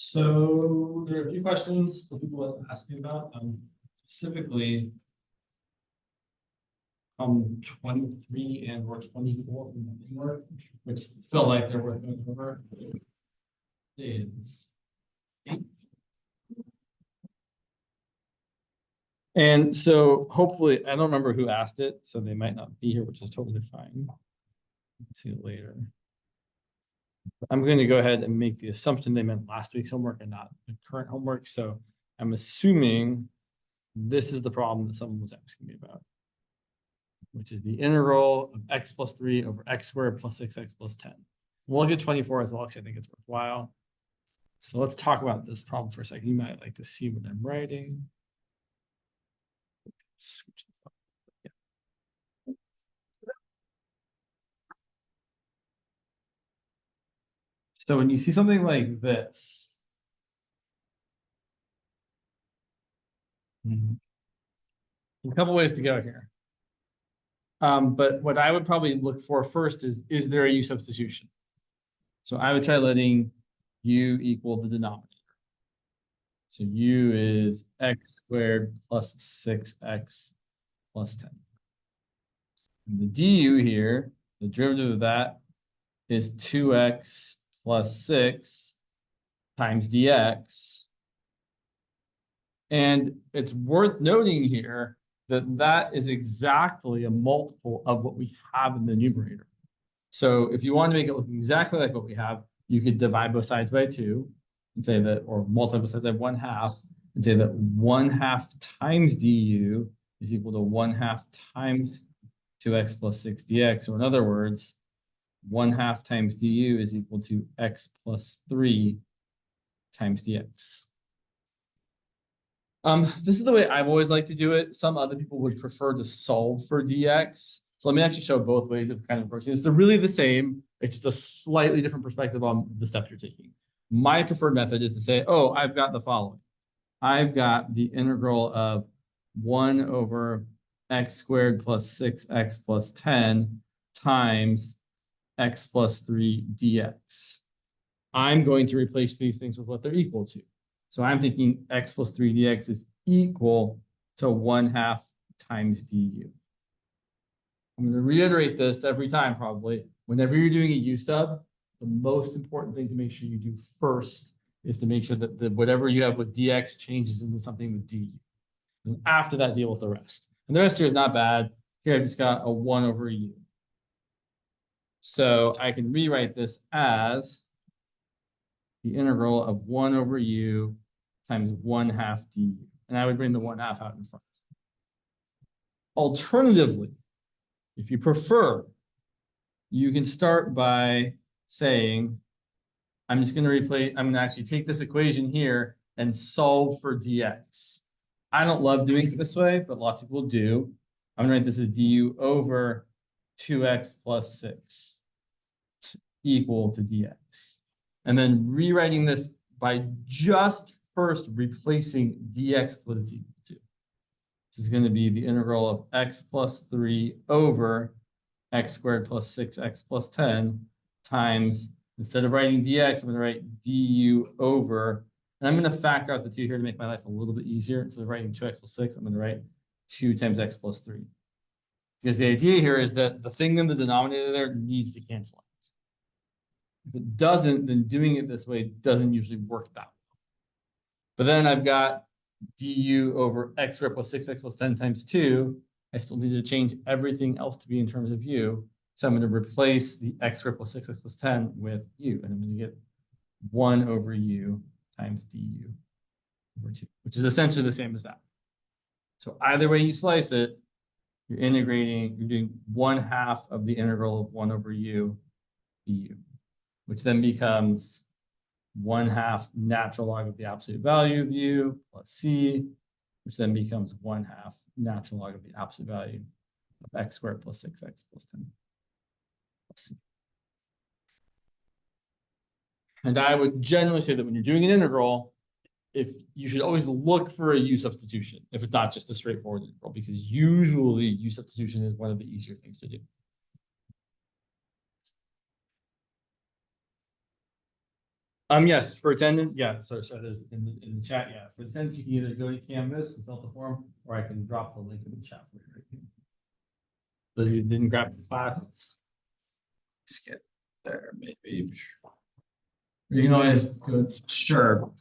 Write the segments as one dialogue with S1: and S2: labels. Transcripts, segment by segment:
S1: So there are a few questions that people have asked me about, specifically 23 and or 24 from the work, which feel like they're worth going over. Is 8. And so hopefully, I don't remember who asked it, so they might not be here, which is totally fine. See it later. I'm going to go ahead and make the assumption they meant last week's homework and not the current homework. So I'm assuming this is the problem that someone was asking me about, which is the integral of x plus 3 over x squared plus 6x plus 10. We'll look at 24 as well, because I think it's worthwhile. So let's talk about this problem for a second. You might like to see what I'm writing. So when you see something like this, a couple ways to go here. But what I would probably look for first is there a u substitution? So I would try letting u equal the denominator. So u is x squared plus 6x plus 10. And the du here, the derivative of that is 2x plus 6 times dx. And it's worth noting here that that is exactly a multiple of what we have in the numerator. So if you want to make it look exactly like what we have, you could divide both sides by 2 and say that, or multiply both sides by 1/2 and say that 1/2 times du is equal to 1/2 times 2x plus 6 dx. So in other words, 1/2 times du is equal to x plus 3 times dx. This is the way I've always liked to do it. Some other people would prefer to solve for dx. So let me actually show both ways of kind of approaching this. They're really the same. It's just a slightly different perspective on the step you're taking. My preferred method is to say, oh, I've got the following. I've got the integral of 1 over x squared plus 6x plus 10 times x plus 3 dx. I'm going to replace these things with what they're equal to. So I'm thinking x plus 3 dx is equal to 1/2 times du. I'm going to reiterate this every time probably. Whenever you're doing a u sub, the most important thing to make sure you do first is to make sure that whatever you have with dx changes into something with du. And after that, deal with the rest. And the rest here is not bad. Here I've just got a 1 over u. So I can rewrite this as the integral of 1 over u times 1/2 du. And I would bring the 1/2 out in front. Alternatively, if you prefer, you can start by saying, I'm just going to replace, I'm going to actually take this equation here and solve for dx. I don't love doing it this way, but a lot of people do. I'm going to write this as du over 2x plus 6 equal to dx. And then rewriting this by just first replacing dx with what it's equal to. This is going to be the integral of x plus 3 over x squared plus 6x plus 10 times, instead of writing dx, I'm going to write du over, and I'm going to factor out the 2 here to make my life a little bit easier. Instead of writing 2x plus 6, I'm going to write 2 times x plus 3. Because the idea here is that the thing in the denominator there needs to cancel out. If it doesn't, then doing it this way doesn't usually work that well. But then I've got du over x squared plus 6x plus 10 times 2. I still need to change everything else to be in terms of u. So I'm going to replace the x squared plus 6x plus 10 with u. And I'm going to get 1 over u times du over 2, which is essentially the same as that. So either way you slice it, you're integrating, you're doing 1/2 of the integral of 1 over u du, which then becomes 1/2 natural log of the absolute value of u plus c, which then becomes 1/2 natural log of the absolute value of x squared plus 6x plus 10 plus c. And I would generally say that when you're doing an integral, if you should always look for a u substitution, if it's not just a straightforward integral, because usually u substitution is one of the easier things to do. Yes, for attendance, yeah, so there's in the chat, yeah, for attendance, you can either go to Canvas and fill out the form, or I can drop the link in the chat for you right here. So you didn't grab the class, let's skip there, maybe. You can always go, sure.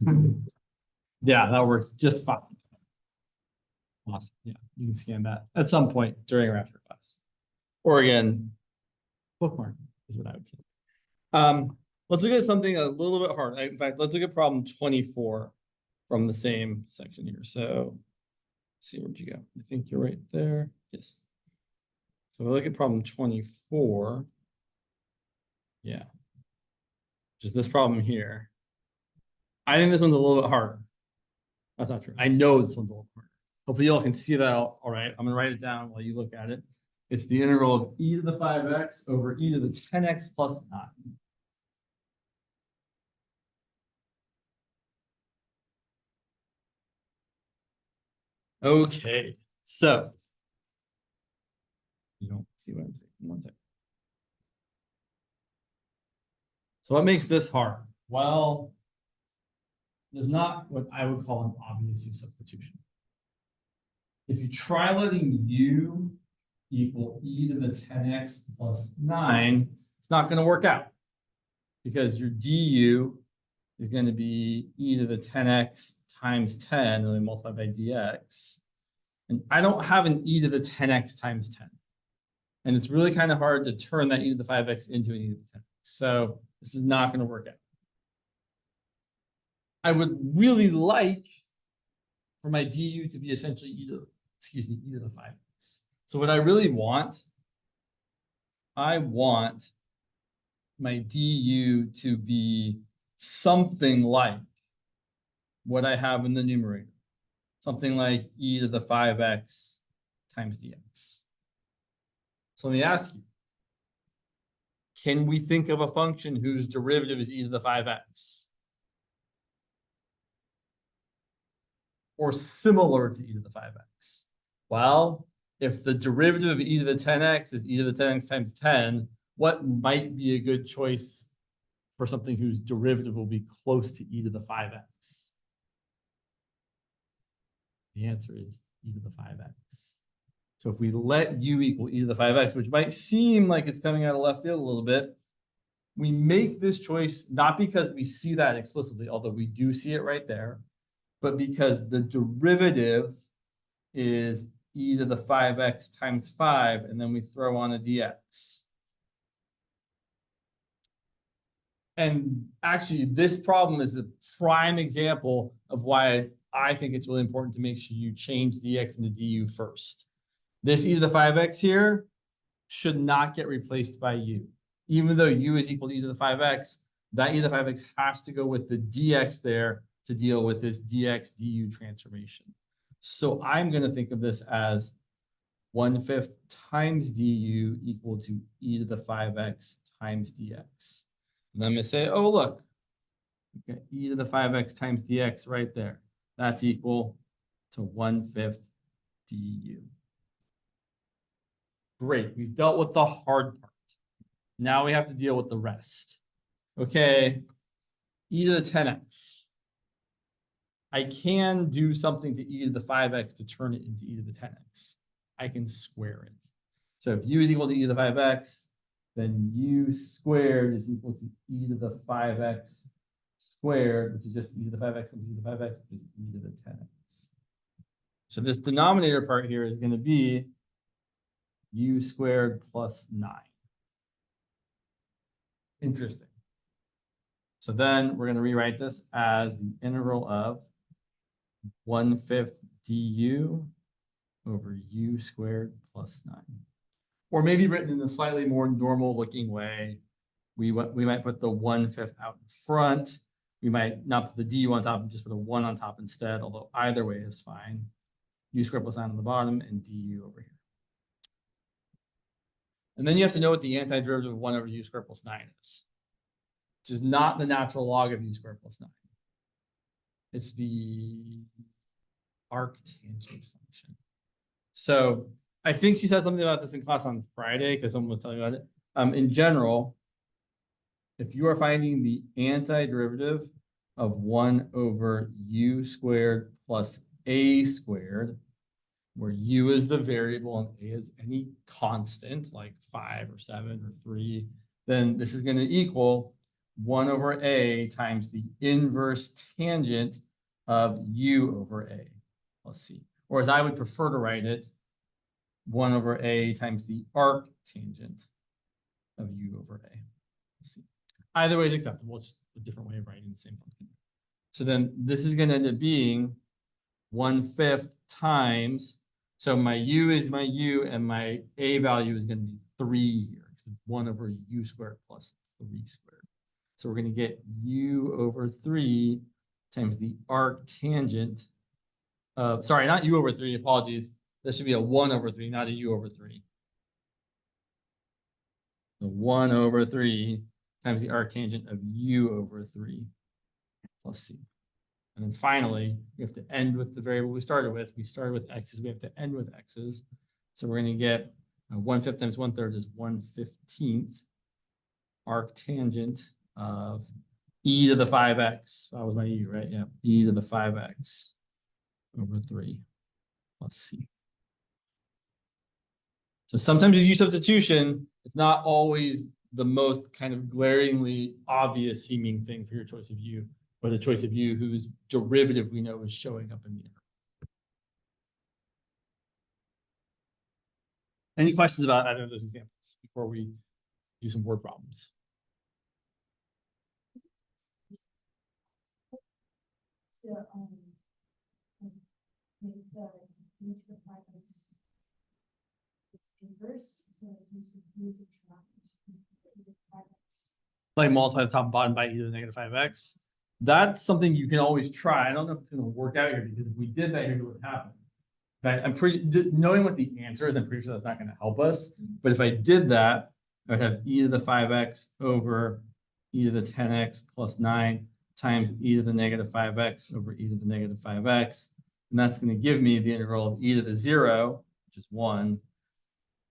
S1: Yeah, that works just fine. Awesome. Yeah, you can scan that at some point during or after class. Or again, bookmark is what I would say. Let's look at something a little bit hard. In fact, let's look at problem 24 from the same section here. So let's see, where'd you go? I think you're right there. Yes. So we look at problem 24. Yeah. Just this problem here. I think this one's a little bit harder. That's not true. I know this one's a little harder. Hopefully you all can see that all right. I'm gonna write it down while you look at it. It's the integral of e to the 5x over e to the 10x plus 9. Okay, so you don't see what I'm saying. One second. So what makes this hard? Well, there's not what I would call an obvious u substitution. If you try letting u equal e to the 10x plus 9, it's not going to work out because your du is going to be e to the 10x times 10 and then multiplied by dx. And I don't have an e to the 10x times 10. And it's really kind of hard to turn that e to the 5x into an e to the 10x. So this is not going to work out. I would really like for my du to be essentially e to the 5x. So what I really want, I want my du to be something like what I have in the numerator. Something like e to the 5x times dx. So let me ask you, can we think of a function whose derivative is e to the 5x? Or similar to e to the 5x? Well, if the derivative of e to the 10x is e to the 10x times 10, what might be a good choice for something whose derivative will be close to e to the 5x? The answer is e to the 5x. So if we let u equal e to the 5x, which might seem like it's coming out of left field a little bit, we make this choice not because we see that explicitly, although we do see it right there, but because the derivative is e to the 5x times 5, and then we throw on a dx. And actually, this problem is a prime example of why I think it's really important to make sure you change dx into du first. This e to the 5x here should not get replaced by u. Even though u is equal to e to the 5x, that e to the 5x has to go with the dx there to deal with this dx du transformation. So I'm going to think of this as 1/5 times du equal to e to the 5x times dx. And I'm going to say, oh, look, okay, e to the 5x times dx right there. That's equal to 1/5 du. Great, we've dealt with the hard part. Now we have to deal with the rest. Okay, e to the 10x. I can do something to e to the 5x to turn it into e to the 10x. I can square it. So if u is equal to e to the 5x, then u squared is equal to e to the 5x squared, which is just e to the 5x times e to the 5x, which is e to the 10x. So this denominator part here is going to be u squared plus 9. Interesting. So then we're going to rewrite this as the integral of 1/5 du over u squared plus 9. Or maybe written in a slightly more normal looking way. We might put the 1/5 out in front. We might not put the du on top and just put a 1 on top instead, although either way is fine. U squared plus 9 on the bottom and du over here. And then you have to know what the antiderivative of 1 over u squared plus 9 is, which is not the natural log of u squared plus 9. It's the arctangent function. So I think she said something about this in class on Friday because someone was telling me about it. In general, if you are finding the antiderivative of 1 over u squared plus a squared, where u is the variable and a is any constant, like 5 or 7 or 3, then this is going to equal 1 over a times the inverse tangent of u over a plus c. Or as I would prefer to write it, 1 over a times the arc tangent of u over a. Let's see. Either way is acceptable. It's a different way of writing the same function. So then this is going to end up being 1/5 times. So my u is my u, and my a value is going to be 3 here, because it's 1 over u squared plus 3 squared. So we're going to get u over 3 times the arc tangent of, sorry, not u over 3, apologies. This should be a 1 over 3, not a u over 3. The 1 over 3 times the arc tangent of u over 3 plus c. And then finally, we have to end with the variable we started with. We started with x's, we have to end with x's. So we're going to get 1/5 times 1/3 is 1/15 arc tangent of e to the 5x. That was my u, right? Yeah, e to the 5x over 3 plus c. So sometimes you use substitution. It's not always the most kind of glaringly obvious seeming thing for your choice of u, or the choice of u whose derivative we know is showing up in the interval. Any questions about either of those examples before we do some word problems?
S2: So, make the e to the 5x its inverse, so you should use a triangle.
S1: Like multiply the top and bottom by e to the negative 5x. That's something you can always try. I don't know if it's going to work out here, because if we did that, here's what would happen. But I'm pretty, knowing what the answer is, I'm pretty sure that's not going to help us. But if I did that, I would have e to the 5x over e to the 10x plus 9 times e to the negative 5x over e to the negative 5x. And that's going to give me the integral of e to the 0, which is 1.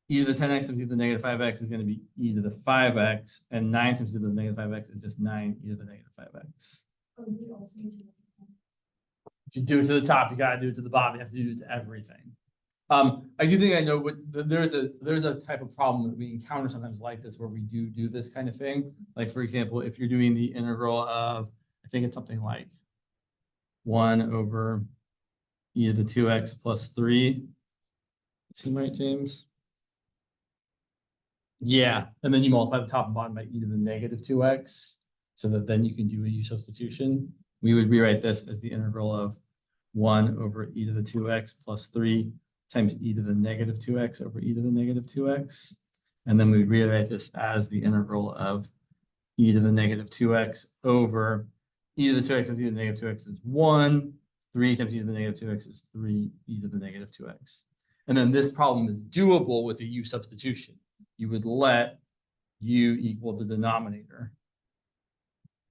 S1: E to the 10x times e to the negative 5x is going to be e to the 5x, and 9 times e to the negative 5x is just 9 e to the negative 5x.
S2: Oh, you also need to.
S1: If you do it to the top, you got to do it to the bottom. You have to do it to everything. I do think I know what there's a type of problem that we encounter sometimes like this, where we do this kind of thing. Like, for example, if you're doing the integral of, I think it's something like 1 over e to the 2x plus 3. Seem right, James? Yeah, and then you multiply the top and bottom by e to the negative 2x, so that then you can do a u substitution. We would rewrite this as the integral of 1 over e to the 2x plus 3 times e to the negative 2x over e to the negative 2x. And then we would rewrite this as the integral of e to the negative 2x over e to the 2x times e to the negative 2x is 1. 3 times e to the negative 2x is 3 e to the negative 2x. And then this problem is doable with a u substitution. You would let u equal the denominator,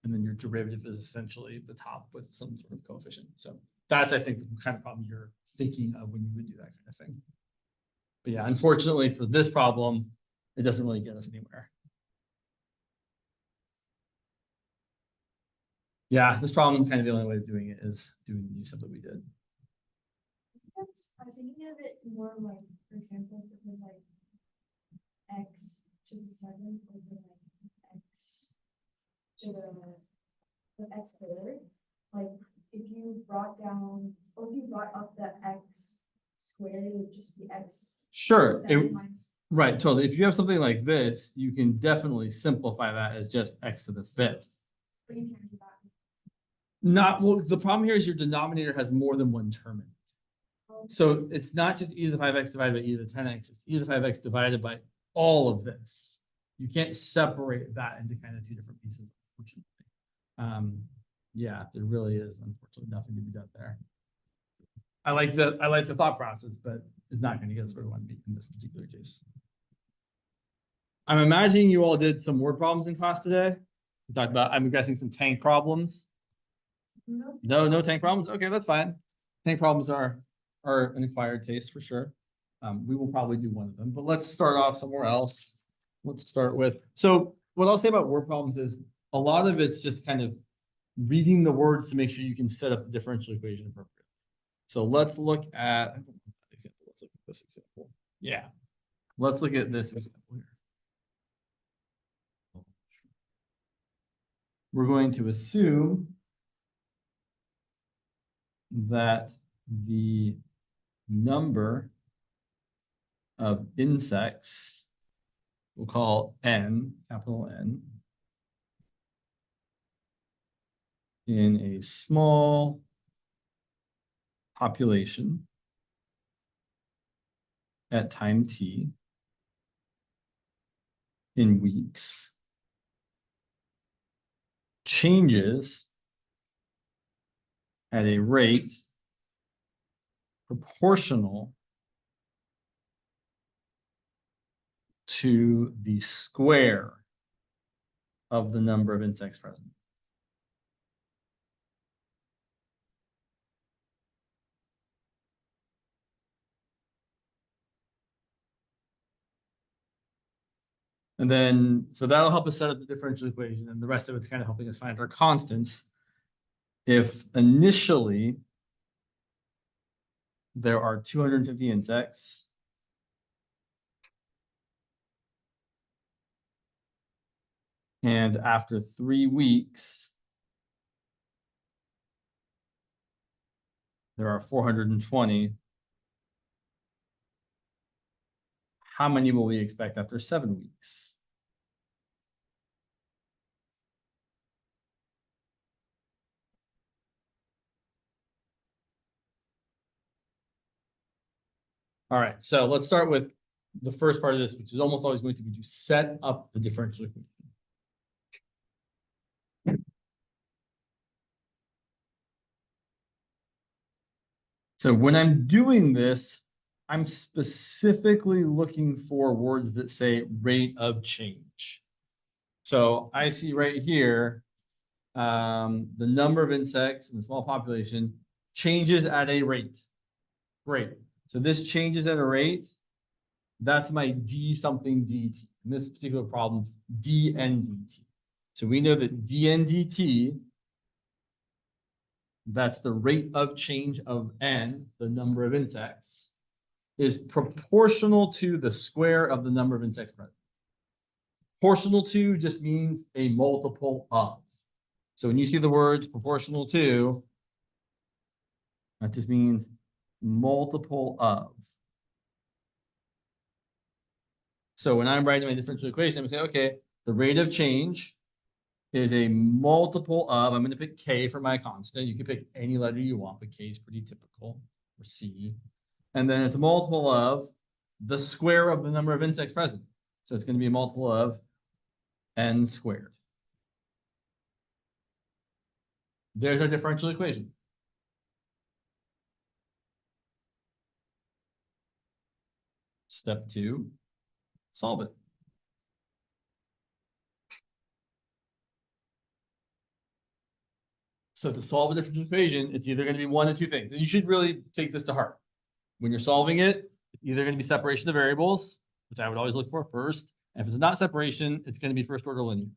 S1: and then your derivative is essentially the top with some sort of coefficient. So that's, I think, the kind of problem you're thinking of when you would do that kind of thing. But yeah, unfortunately for this problem, it doesn't really get us anywhere. Yeah, this problem, kind of the only way of doing it is doing the u sub that we did.
S2: I was thinking of it more like, for example, if it was like x to the 7th over like x to the x third. Like, if you brought down, or if you brought up the x squared, it would just be x.
S1: Sure.
S2: 7 minus.
S1: Right, totally. If you have something like this, you can definitely simplify that as just x to the 5th.
S2: But you can't do that.
S1: Not, well, the problem here is your denominator has more than one term in it. So it's not just e to the 5x divided by e to the 10x, it's e to the 5x divided by all of this. You can't separate that into kind of two different pieces, unfortunately. Yeah, there really is, unfortunately, nothing to be done there. I like the thought process, but it's not going to get us where we want to be in this particular case. I'm imagining you all did some word problems in class today. We talked about, I'm guessing, some tank problems. No tank problems. Okay, that's fine. Tank problems are an acquired taste for sure. We will probably do one of them, but let's start off somewhere else. Let's start with, so what I'll say about word problems is a lot of it's just kind of reading the words to make sure you can set up the differential equation appropriately. So let's look at, I don't want that example. Let's look at this example. Yeah. Let's look at this example here. We're going to assume that the number of insects, we'll call N, capital N, in a small population at time t in weeks changes at a rate proportional to the square of the number of insects present. And then, so that'll help us set up the differential equation, and the rest of it's kind of helping us find our constants. If initially there are 250 insects, and after 3 weeks, there are 420, how many will we expect after 7 weeks? All right, so let's start with the first part of this, which is almost always going to be to set up the differential equation. So when I'm doing this, I'm specifically looking for words that say rate of change. So I see right here, the number of insects in the small population changes at a rate. Great. So this changes at a rate. That's my d something dt. In this particular problem, dn dt. So we know that dn dt, that's the rate of change of n, the number of insects, is proportional to the square of the number of insects present. Proportional to just means a multiple of. So when you see the words proportional to, that just means multiple of. So when I'm writing my differential equation, I'm going to say, okay, the rate of change is a multiple of, I'm going to pick k for my constant. You can pick any letter you want, but k is pretty typical, or c. And then it's a multiple of the square of the number of insects present. So it's going to be a multiple of n squared. There's our differential equation. Step 2, solve it. So to solve a differential equation, it's either going to be one of two things. And you should really take this to heart. When you're solving it, it's either going to be separation of variables, which I would always look for first. And if it's not separation, it's going to be first order linear.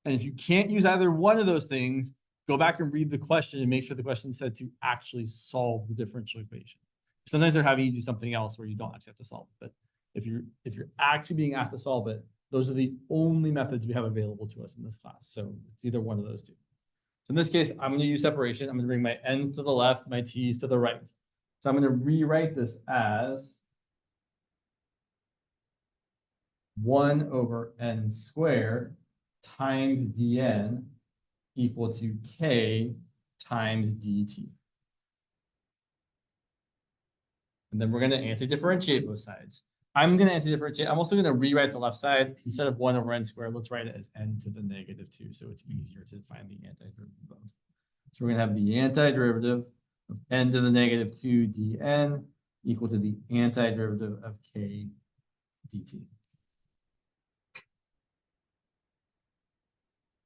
S1: And if you can't use either one of those things, go back and read the question and make sure the question said to actually solve the differential equation. Sometimes they're having you do something else where you don't actually have to solve it. But if you're actually being asked to solve it, those are the only methods we have available to us in this class. So it's either one of those two. So in this case, I'm going to use separation. I'm going to bring my n's to the left, my t's to the right. So I'm going to rewrite this as 1 over n squared times dn equal to k times dt. And then we're going to anti-differentiate both sides. I'm going to anti-differentiate. I'm also going to rewrite the left side. Instead of 1 over n squared, let's write it as n to the -2. So it's easier to find the antiderivative of. So we're going to have the antiderivative of n to the -2 dn equal to the antiderivative of k dt.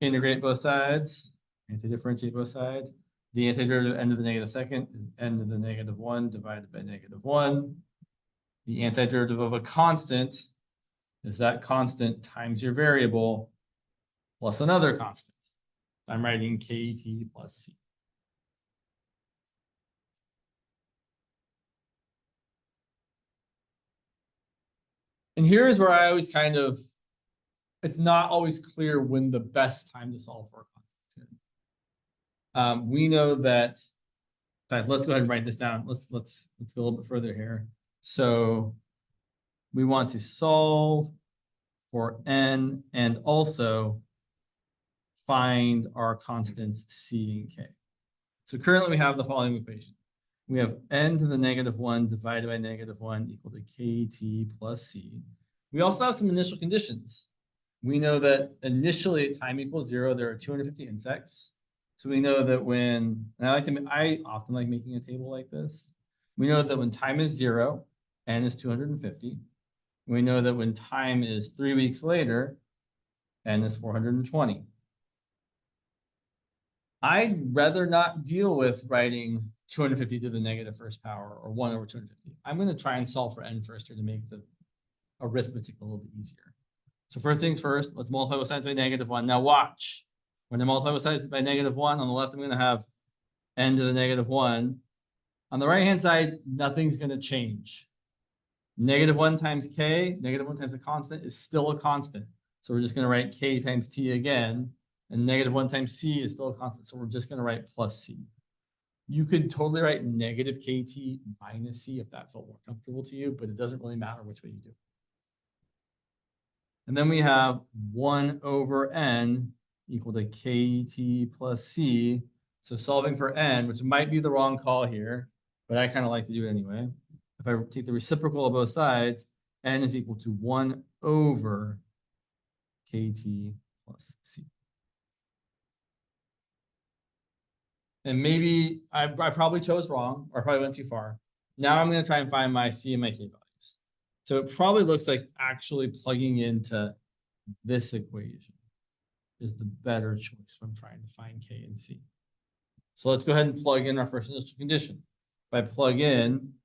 S1: Integrate both sides, anti-differentiate both sides. The antiderivative of n to the -2 is n to the -1 divided by -1. The antiderivative of a constant is that constant times your variable plus another constant. I'm writing KT plus C. And here's where I always kind of, it's not always clear when the best time to solve for a constant is. We know that, in fact, let's go ahead and write this down. Let's go a little bit further here. So we want to solve for n and also find our constants C and K. So currently we have the following equation. We have n to the -1 divided by -1 equal to KT plus C. We also have some initial conditions. We know that initially at time equals 0, there are 250 insects. So we know that when, and I often like making a table like this. We know that when time is 0, n is 250. We know that when time is 3 weeks later, n is 420. I'd rather not deal with writing 250 to the negative first power or 1 over 250. I'm going to try and solve for n first here to make the arithmetic a little bit easier. So first things first, let's multiply both sides by -1. Now watch. When I multiply both sides by -1, on the left, I'm going to have n to the -1. On the right-hand side, nothing's going to change. -1 times k, -1 times a constant is still a constant. So we're just going to write k times t again. And -1 times c is still a constant. So we're just going to write plus c. You could totally write negative kt minus c if that felt more comfortable to you, but it doesn't really matter which way you do. And then we have 1 over n equal to kt plus c. So solving for n, which might be the wrong call here, but I kind of like to do it anyway. If I take the reciprocal of both sides, n is equal to 1 over kt plus c. And maybe I probably chose wrong, or I probably went too far. Now I'm going to try and find my c and my k values. So it probably looks like actually plugging into this equation is the better choice when I'm trying to find k and c. So let's go ahead and plug in our first initial condition. If I plug in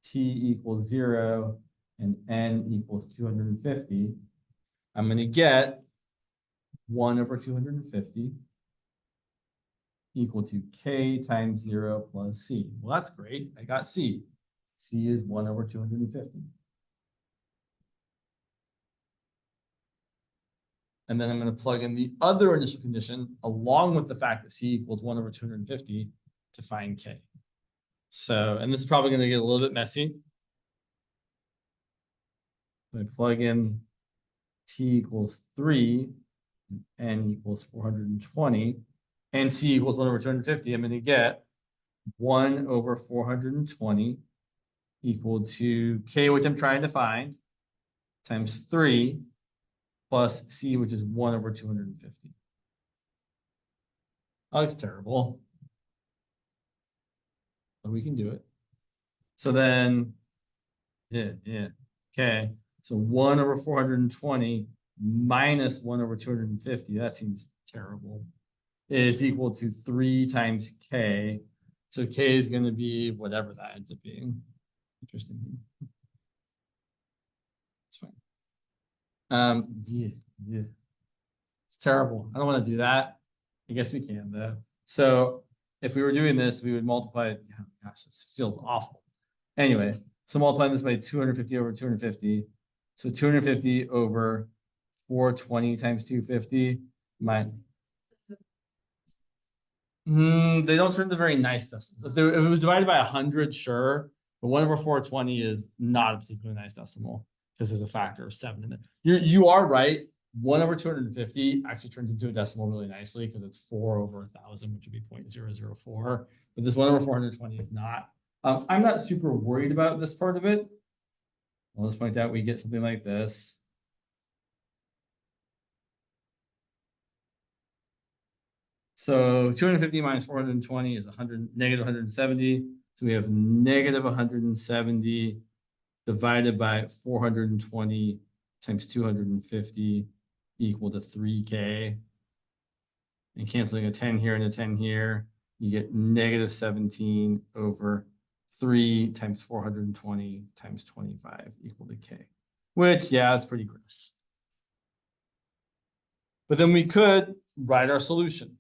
S1: t equals 0 and n equals 250, I'm going to get 1 over 250 equal to k times 0 plus c. Well, that's great. I got c. C is 1 over 250. And then I'm going to plug in the other initial condition along with the fact that c equals 1 over 250 to find k. So, and this is probably going to get a little bit messy. I plug in t equals 3, and n equals 420, and c equals 1 over 250. I'm going to get 1 over 420 equal to k, which I'm trying to find, times 3 plus c, which is 1 over 250. Oh, it's terrible. But we can do it. So then, yeah. Okay. So 1 over 420 minus 1 over 250, that seems terrible, is equal to 3 times k. So k is going to be whatever that ends up being. Interesting. It's fine. Yeah. It's terrible. I don't want to do that. I guess we can though. So if we were doing this, we would multiply it. Oh, gosh, this feels awful. Anyway, so multiplying this by 250 over 250. So 250 over 420 times 250. They don't turn into very nice decimals. If it was divided by 100, sure. But 1 over 420 is not a particularly nice decimal because there's a factor of 7 in it. You are right. 1 over 250 actually turns into a decimal really nicely because it's 4 over 1,000, which would be 0.004. But this 1 over 420 is not. I'm not super worried about this part of it. I'll just point out we get something like this. So 250 minus 420 is negative 170. So we have negative 170 divided by 420 times 250 equal to 3k. And canceling a 10 here and a 10 here, you get negative 17 over 3 times 420 times 25 equal to k. Which, yeah, that's pretty gross. But then we could write our solution.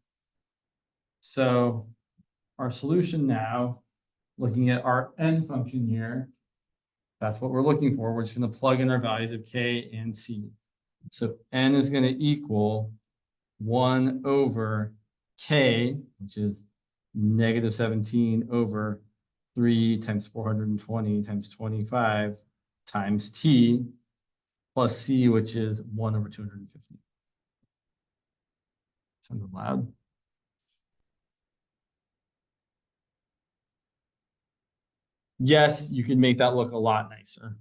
S1: So our solution now, looking at our n function here, that's what we're looking for. We're just going to plug in our values of k and c. So n is going to equal 1 over k, which is negative 17 over 3 times 420 times 25 times t, plus c, which is 1 over 250. Sounded loud. Yes, you can make that look a lot nicer.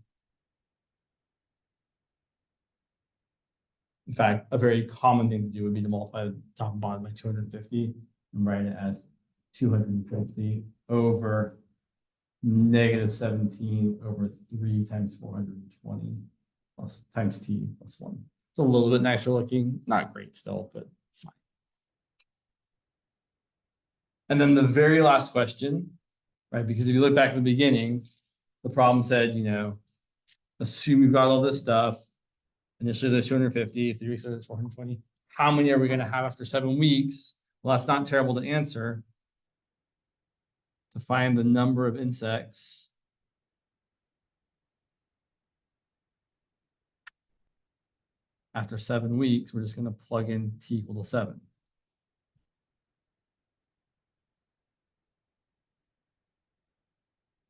S1: In fact, a very common thing to do would be to multiply the top and bottom by 250 and write it as 250 over negative 17 over 3 times 420 plus times t plus 1. It's a little bit nicer looking. Not great still, but fine. And then the very last question, right? Because if you look back at the beginning, the problem said, you know, assume you've got all this stuff. Initially, there's 250. 3 weeks later, it's 420. How many are we going to have after 7 weeks? Well, that's not terrible to answer. To find the number of insects after 7 weeks, we're just going to plug in t equal to 7.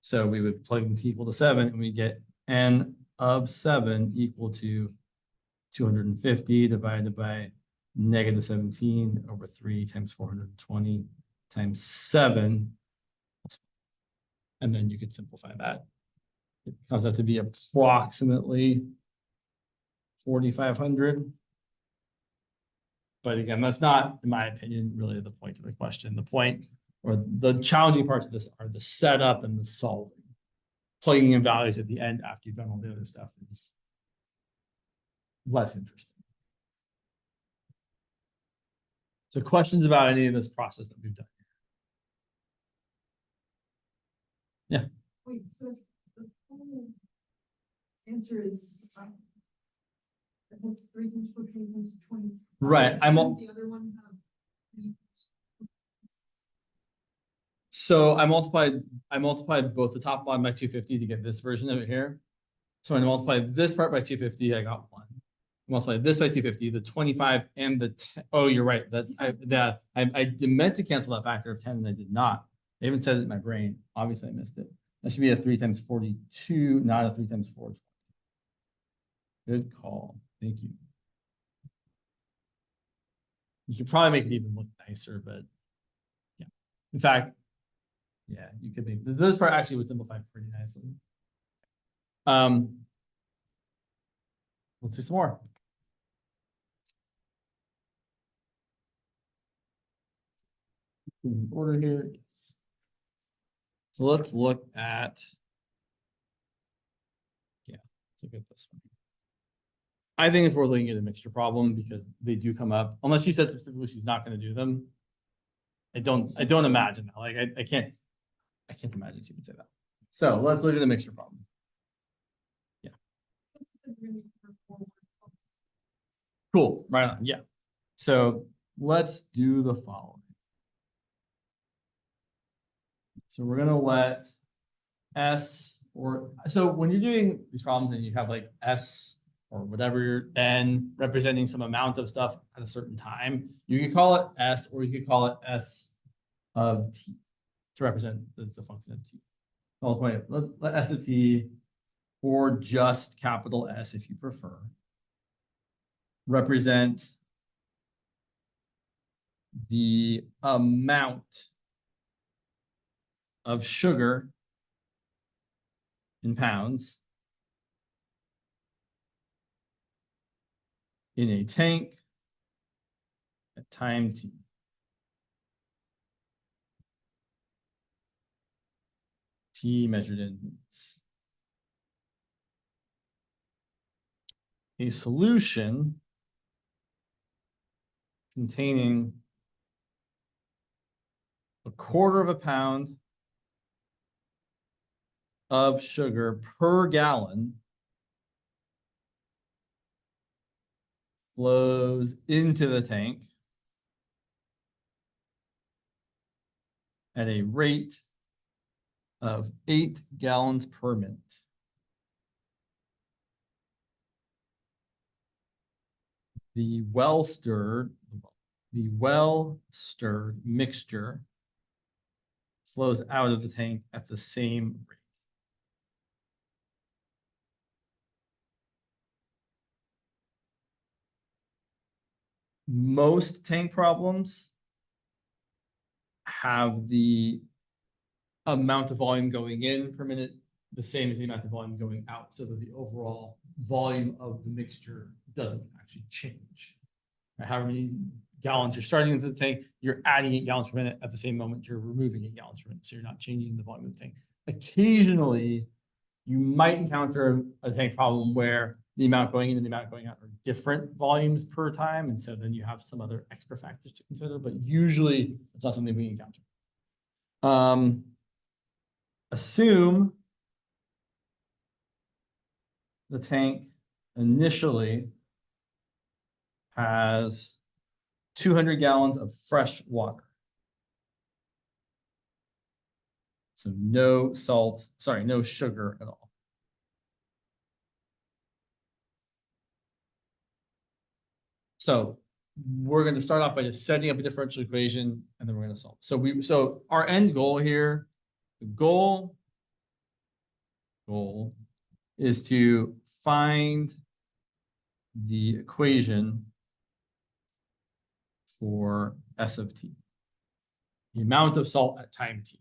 S1: So we would plug in t equal to 7, and we get n of 7 equal to 250 divided by negative 17 over 3 times 420 times 7. And then you could simplify that. It comes out to be approximately 4,500. But again, that's not, in my opinion, really the point of the question. The point or the challenging parts of this are the setup and the solving. Plugging in values at the end after you've done all the other stuff is less interesting. So questions about any of this process that we've done? Yeah.
S3: Wait, so the final answer is it has 3 times 4 times 20.
S1: Right.
S3: The other one have 3.
S1: So I multiplied both the top and bottom by 250 to get this version of it here. So when I multiplied this part by 250, I got 1. Multiply this by 250, the 25 and the 10. Oh, you're right. I meant to cancel that factor of 10 and I did not. I even said it in my brain. Obviously, I missed it. That should be a 3 times 42, not a 3 times 420. Good call. Thank you. You could probably make it even look nicer, but yeah. In fact, yeah, you could make this part actually would simplify pretty nicely. Let's do some more. In order here. Yes. So let's look at, yeah, let's look at this one. I think it's worth looking at a mixture problem because they do come up. Unless she said specifically she's not going to do them. I don't imagine that. Like I can't imagine she would say that. So let's look at the mixture problem. Yeah. Cool. Right on. Yeah. So let's do the following. So we're gonna let S or so when you're doing these problems and you have like S or whatever your n representing some amount of stuff at a certain time, you can call it S or you could call it S of t to represent the function of t. Let S of t or just capital S if you prefer represent the amount of sugar in pounds in a tank at time t. T measured in minutes. A solution containing 1/4 pound of sugar per gallon flows into the tank at a rate of 8 gallons per minute. The well-stirred mixture flows out of the tank at the same rate. Most tank problems have the amount of volume going in per minute the same as the amount of volume going out, so that the overall volume of the mixture doesn't actually change. However many gallons you're starting into the tank, you're adding 8 gallons per minute at the same moment you're removing 8 gallons per minute, so you're not changing the volume of the tank. Occasionally, you might encounter a tank problem where the amount going in and the amount going out are different volumes per time, and so then you have some other extra factors to consider, but usually it's not something we encounter. Assume the tank initially has 200 gallons of fresh water. So no salt, sorry, no sugar at all. So we're going to start off by just setting up a differential equation, and then we're going to solve. So our end goal here, the goal is to find the equation for S of t, the amount of salt at time t.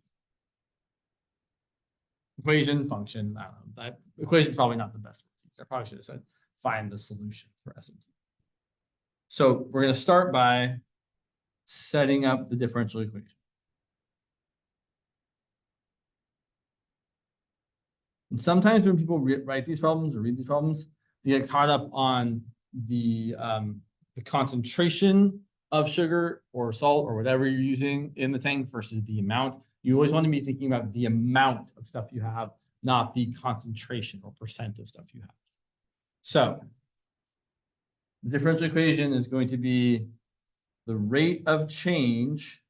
S1: Equation, function, I don't know. That equation is probably not the best one. I probably should have said find the solution for S of t. So we're going to start by setting up the differential equation. And sometimes when people write these problems or read these problems, they get caught up on the concentration of sugar or salt or whatever you're using in the tank versus the amount. You always want to be thinking about the amount of stuff you have, not the concentration or percent of stuff you have. So the differential equation is going to be the rate of change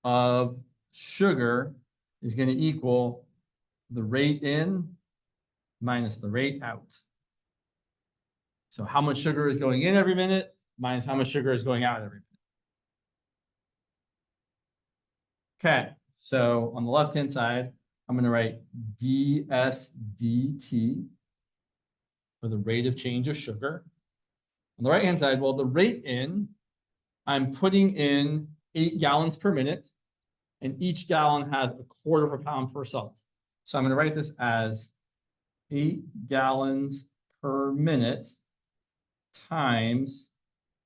S1: of sugar is going to equal the rate in minus the rate out. So how much sugar is going in every minute minus how much sugar is going out every minute. Okay, so on the left-hand side, I'm going to write ds dt for the rate of change of sugar. On the right-hand side, well, the rate in, I'm putting in 8 gallons per minute, and each gallon has 1/4 pound per salt. So I'm going to write this as 8 gallons per minute times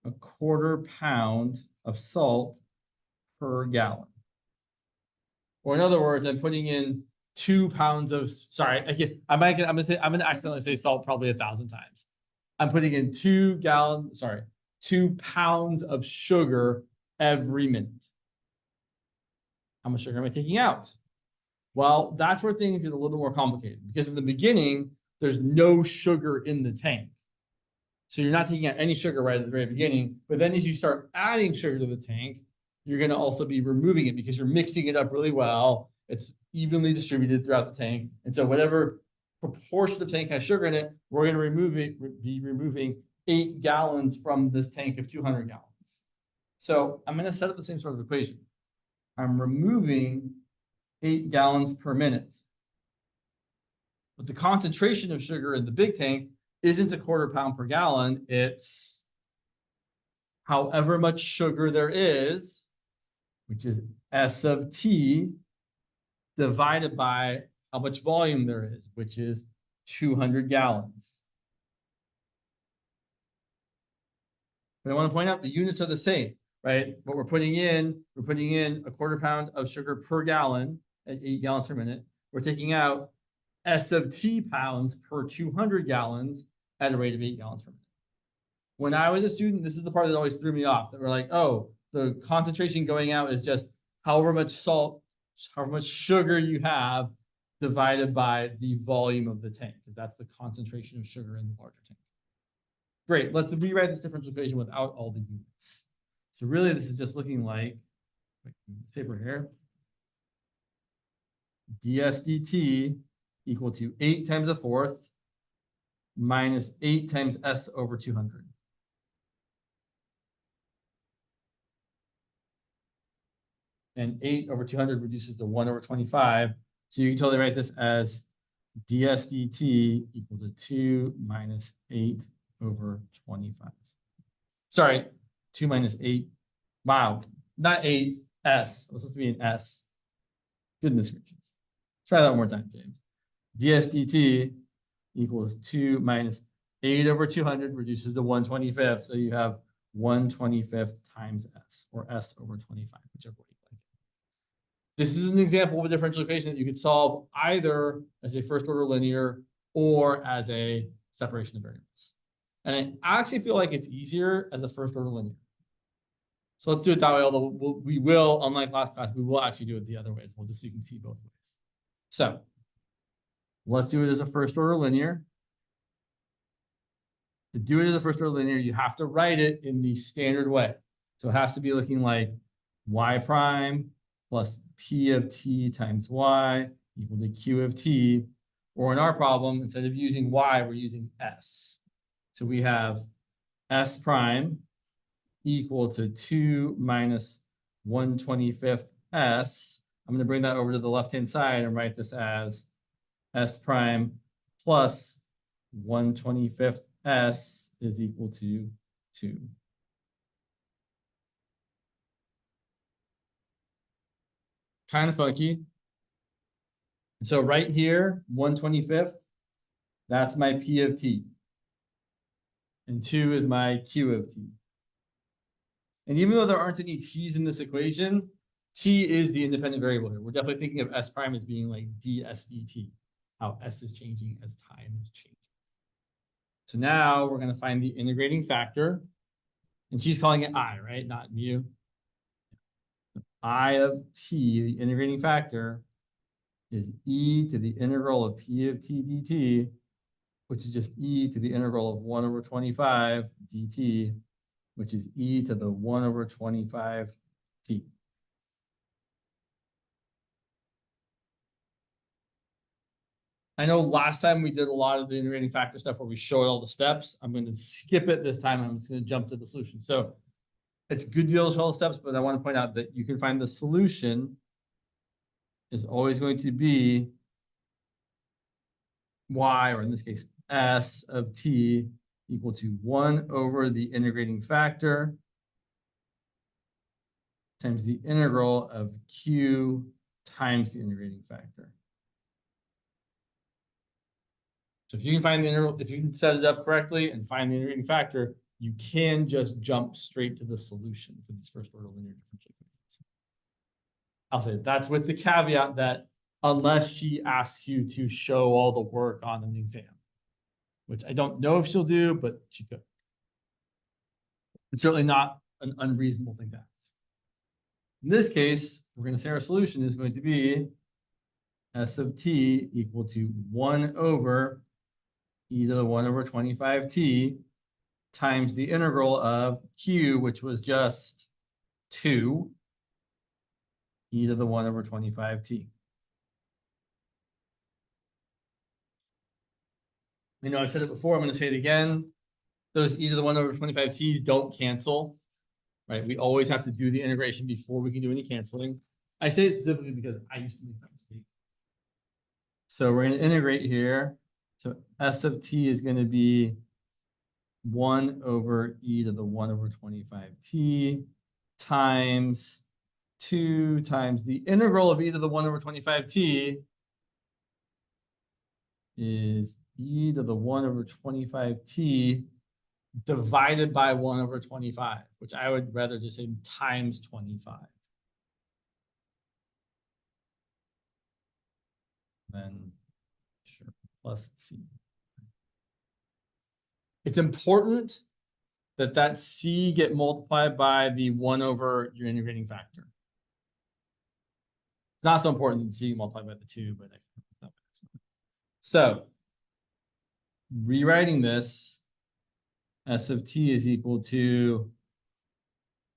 S1: 1/4 pound of salt per gallon. Or in other words, I'm putting in 2 pounds of, sorry, I'm gonna accidentally say salt probably 1,000 times. I'm putting in 2 pounds of sugar every minute. How much sugar am I taking out? Well, that's where things get a little more complicated, because in the beginning, there's no sugar in the tank. So you're not taking out any sugar right at the very beginning, but then as you start adding sugar to the tank, you're going to also be removing it because you're mixing it up really well. It's evenly distributed throughout the tank. And so whatever proportion of tank has sugar in it, we're going to be removing 8 gallons from this tank of 200 gallons. So I'm going to set up the same sort of equation. I'm removing 8 gallons per minute. But the concentration of sugar in the big tank isn't 1/4 pound per gallon. It's however much sugar there is, which is S of t, divided by how much volume there is, which is 200 gallons. But I want to point out the units are the same, right? What we're putting in 1/4 pound of sugar per gallon at 8 gallons per minute. We're taking out S of t pounds per 200 gallons at a rate of 8 gallons per minute. When I was a student, this is the part that always threw me off. That we're like, oh, the concentration going out is just however much salt, however much sugar you have divided by the volume of the tank, because that's the concentration of sugar in the larger tank. Great, let's rewrite this differential equation without all the units. So really, this is just looking like, paper here, ds dt equal to 8 times a fourth minus 8 times s over 200. And 8 over 200 reduces to 1 over 25. So you can totally write this as ds dt equal to 2 minus 8 over 25. Sorry, 2 minus 8. Wow, not 8, s. It was supposed to be an s. Goodness gracious. Try that one more time, James. ds dt equals 2 minus 8 over 200 reduces to 1/25. So you have 1/25 times s, or s over 25, whichever way you like. This is an example of a differential equation that you could solve either as a first order linear or as a separation of variables. And I actually feel like it's easier as a first order linear. So let's do it that way, although we will, unlike last class, we will actually do it the other way as well, just so you can see both ways. So let's do it as a first order linear. To do it as a first order linear, you have to write it in the standard way. So it has to be looking like y prime plus p of t times y equal to q of t. Or in our problem, instead of using y, we're using s. So we have s prime equal to 2 minus 1/25 s. I'm going to bring that over to the left-hand side and write this as s prime plus 1/25 s is equal to 2. Kind of funky. So right here, 1/25, that's my p of t. And 2 is my q of t. And even though there aren't any t's in this equation, t is the independent variable here. We're definitely thinking of s prime as being like ds dt, how s is changing as time is changing. So now we're going to find the integrating factor. And she's calling it I, right? Not mu. I of t, the integrating factor, is e to the integral of p of t dt, which is just e to the integral of 1 over 25 dt, which is e to the 1 over 25 t. I know last time we did a lot of the integrating factor stuff where we showed all the steps. I'm going to skip it this time. I'm just going to jump to the solution. So it's good to be able to show all the steps, but I want to point out that you can find the solution is always going to be y, or in this case, s of t equal to 1 over the integrating factor times the integral of q times the integrating factor. So if you can find the integral, if you can set it up correctly and find the integrating factor, you can just jump straight to the solution for these first order linear differential equations. I'll say that's with the caveat that unless she asks you to show all the work on an exam, which I don't know if she'll do, but she could. It's certainly not an unreasonable thing to ask. In this case, we're going to say our solution is going to be s of t equal to 1 over e to the 1 over 25t times the integral of q, which was just 2 e to the 1 over 25t. I know I've said it before, I'm going to say it again. Those e to the 1 over 25t's don't cancel, right? We always have to do the integration before we can do any canceling. I say it specifically because I used to make that mistake. So we're going to integrate here. So s of t is going to be 1 over e to the 1 over 25t times 2 times the integral of e to the 1 over 25t is e to the 1 over 25t divided by 1 over 25, which I would rather just say times 25. Then, sure, plus c. It's important that that c get multiplied by the 1 over your integrating factor. It's not so important that the c multiplied by the 2, but I can put that So rewriting this, S of t is equal to,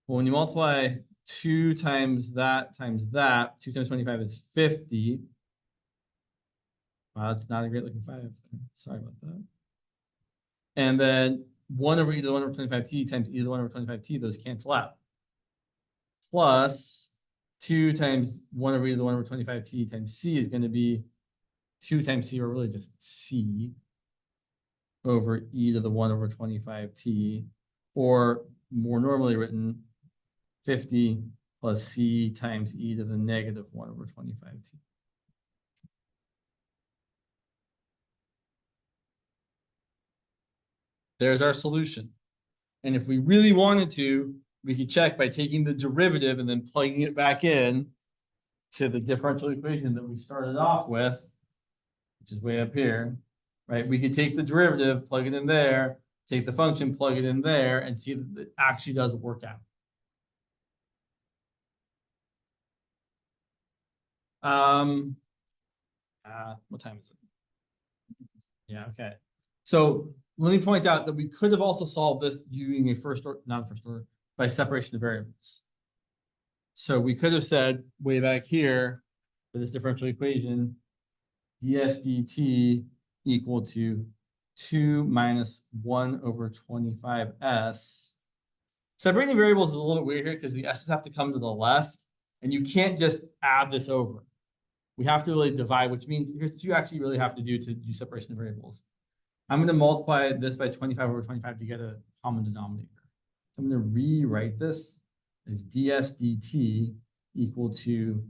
S1: well, when you multiply 2 times that, 2 times 25 is 50. Wow, that's not a great looking 5. Sorry about that. And then 1 over e to the 1 over 25t times e to the 1 over 25t, those cancel out. Plus 2 times 1 over e to the 1 over 25t times c is going to be 2 times c, or really just c, over e to the 1 over 25t, or more normally written 50 plus c times e to the negative 1 over 25t. There's our solution. And if we really wanted to, we could check by taking the derivative and then plugging it back in to the differential equation that we started off with, which is way up here, right? We could take the derivative, plug it in there, take the function, plug it in there, and see that it actually does work out. What time is it? Yeah, okay. So let me point out that we could have also solved this using a first order, not a first order, by separation of variables. So we could have said way back here for this differential equation, ds dt equal to 2 minus 1 over 25s. Separating variables is a little bit weird here because the s's have to come to the left, and you can't just add this over. We have to really divide, which means here's what you actually really have to do separation of variables. I'm going to multiply this by 25 over 25 to get a common denominator. So I'm going to rewrite this as ds dt equal to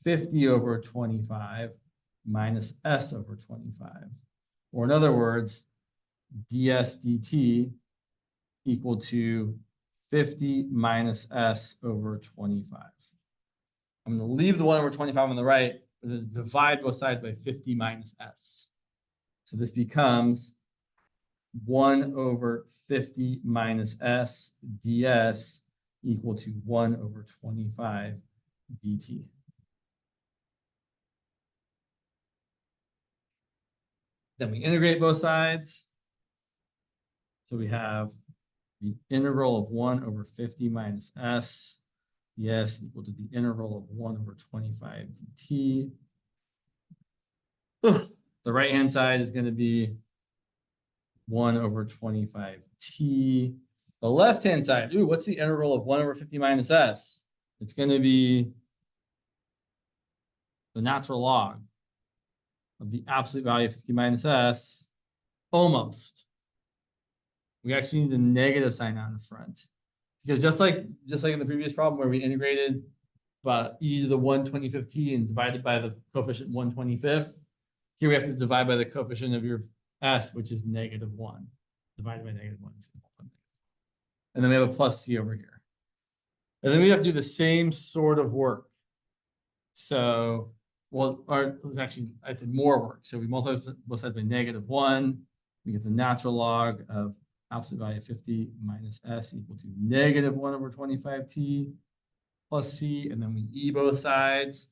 S1: 50 over 25 minus s over 25. Or in other words, ds dt equal to 50 minus s over 25. I'm going to leave the 1 over 25 on the right, but divide both sides by 50 minus s. So this becomes 1 over 50 minus s ds equal to 1 over 25 dt. Then we integrate both sides. So we have the integral of 1 over 50 minus s ds equal to the integral of 1 over 25 dt. The right-hand side is going to be 1 over 25t. The left-hand side, what's the integral of 1 over 50 minus s? It's going to be the natural log of the absolute value of 50 minus s, almost. We actually need a negative sign out in front. Because just like in the previous problem where we integrated e to the 1/25th t and divided by the coefficient 1/25th, here we have to divide by the coefficient of your s, which is -1, divided by -1. And then we have a plus c over here. And then we have to do the same sort of work. So, well, or it's actually, I did more work. So we multiply both sides by -1. We get the natural log of absolute value of 50 minus s equal to -1 over 25t plus c. And then we e both sides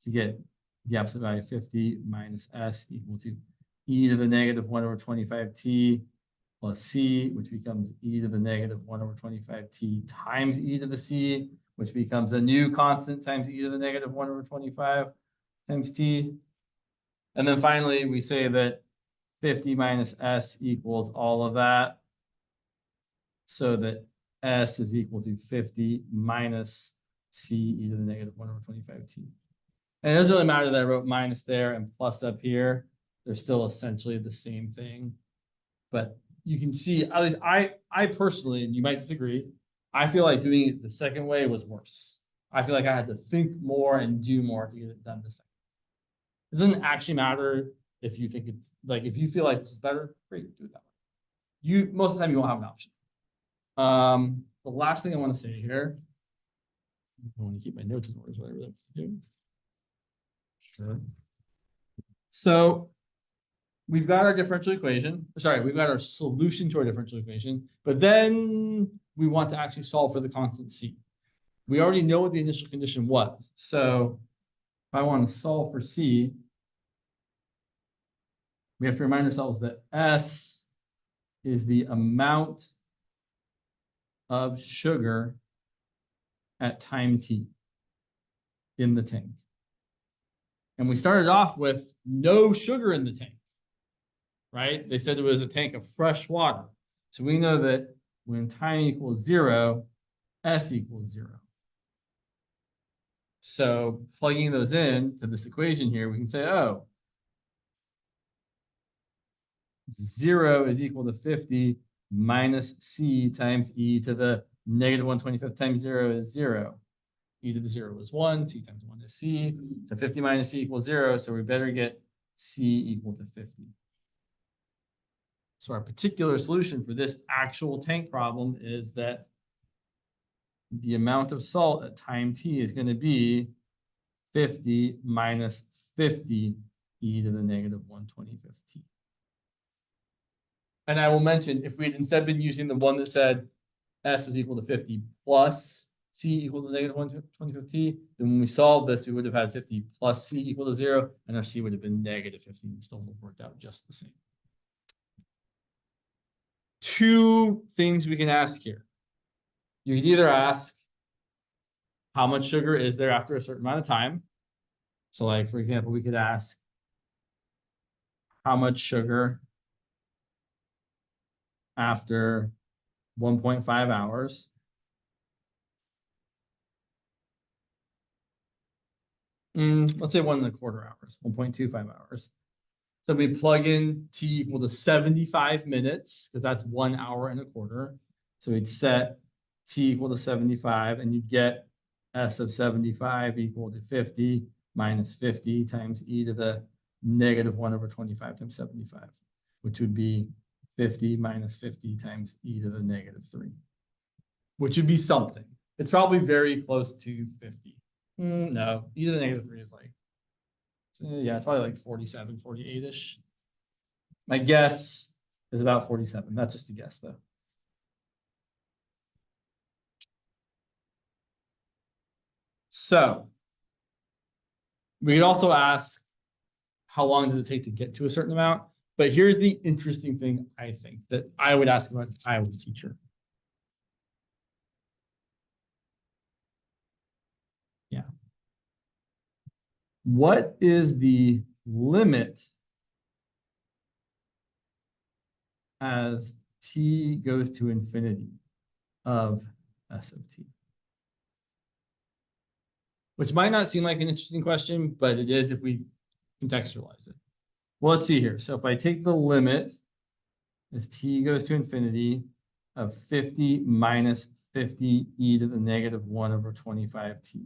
S1: to get the absolute value of 50 minus s equal to e to the -1 over 25t plus c, which becomes e to the -1 over 25t times e to the c, which becomes a new constant times e to the -1 over 25 times t. And then finally, we say that 50 minus s equals all of that, so that s is equal to 50 minus c e to the -1 over 25t. And it doesn't really matter that I wrote minus there and plus up here. They're still essentially the same thing. But you can see, at least I personally, and you might disagree, I feel like doing it the second way was worse. I feel like I had to think more and do more to get it done this second. It doesn't actually matter if you think it's like, if you feel like this is better, great, do it that way. Most of the time you won't have an option. The last thing I want to say here, I want to keep my notes in order, is what I really want to do. Sure. So we've got our differential equation. Sorry, we've got our solution to our differential equation, but then we want to actually solve for the constant c. We already know what the initial condition was. So if I want to solve for c, we have to remind ourselves that S is the amount of sugar at time t in the tank. And we started off with no sugar in the tank, right? They said it was a tank of fresh water. So we know that when time equals 0, S equals 0. So plugging those in to this equation here, we can say, oh, 0 is equal to 50 minus C times e to the negative 1/25 times 0 is 0. E to the 0 is 1, C times 1 is C. So 50 minus C equals 0, so we better get C equal to 50. So our particular solution for this actual tank problem is that the amount of salt at time t is going to be 50 minus 50 e to the negative 1/25 t. And I will mention, if we'd instead been using the one that said S was equal to 50 plus C equal to negative 1/25 t, then when we solved this, we would have had 50 plus C equal to 0, and our C would have been negative 50, and still would have worked out just the same. Two things we can ask here. You can either ask, how much sugar is there after a certain amount of time? So like, for example, we could ask, how much sugar after 1.5 hours? Let's say 1.25 hours, 1.25 hours. So we plug in t equal to 75 minutes, because that's 1 hour and a quarter. So we'd set t equal to 75, and you'd get S of 75 equal to 50 minus 50 times e to the negative 1/25 times 75, which would be 50 minus 50 times e to the negative 3, which would be something. It's probably very close to 50. No, e to the negative 3 is like, yeah, it's probably like 47, 48-ish. My guess is about 47. That's just a guess, though. So we could also ask, how long does it take to get to a certain amount? But here's the interesting thing, I think, that I would ask about if I was a teacher. Yeah. What is the limit as t goes to infinity of S of t? Which might not seem like an interesting question, but it is if we contextualize it. Well, let's see here. So if I take the limit as t goes to infinity of 50 minus 50 e to the negative 1/25 t.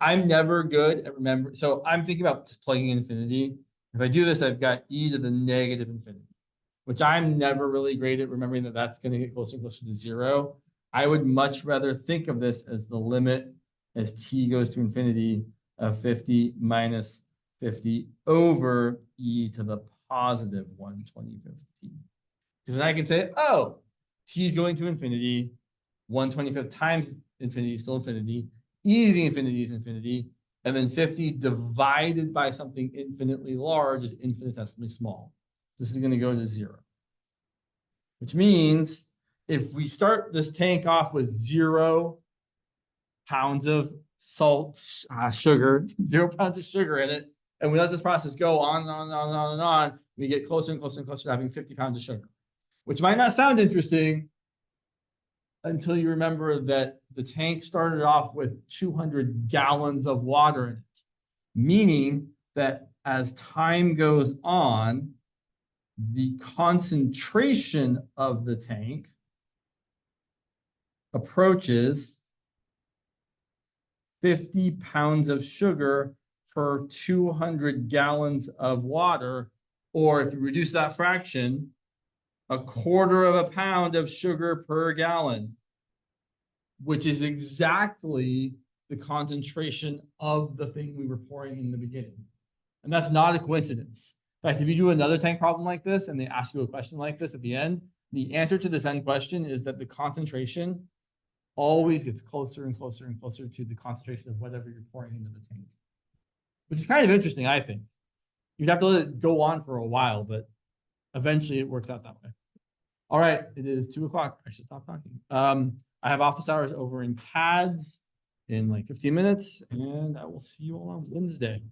S1: I'm never good at remembering. So I'm thinking about just plugging in infinity. If I do this, I've got e to the negative infinity, which I'm never really great at remembering that that's going to get closer and closer to 0. I would much rather think of this as the limit as t goes to infinity of 50 minus 50 over e to the positive 1/25 t. Because then I can say, oh, t is going to infinity, 1/25 times infinity is still infinity, e to the infinity is infinity, and then 50 divided by something infinitely large is infinitesimally small. This is going to go to 0. Which means if we start this tank off with 0 pounds of salt, sugar, 0 pounds of sugar in it, and we let this process go on and on and on and on and on, we get closer and closer and closer to having 50 pounds of sugar, which might not sound interesting until you remember that the tank started off with 200 gallons of water in it, meaning that as time goes on, the concentration of the tank approaches 50 pounds of sugar per 200 gallons of water, or if you reduce that fraction, 1/4 pound of sugar per gallon, which is exactly the concentration of the thing we were pouring in the beginning. And that's not a coincidence. In fact, if you do another tank problem like this and they ask you a question like this at the end, the answer to this end question is that the concentration always gets closer and closer and closer to the concentration of whatever you're pouring into the tank, which is kind of interesting, I think. You'd have to let it go on for a while, but eventually it works out that way. All right, it is 2 o'clock. I should stop talking. I have office hours over in CADS in like 15 minutes, and I will see you all on Wednesday.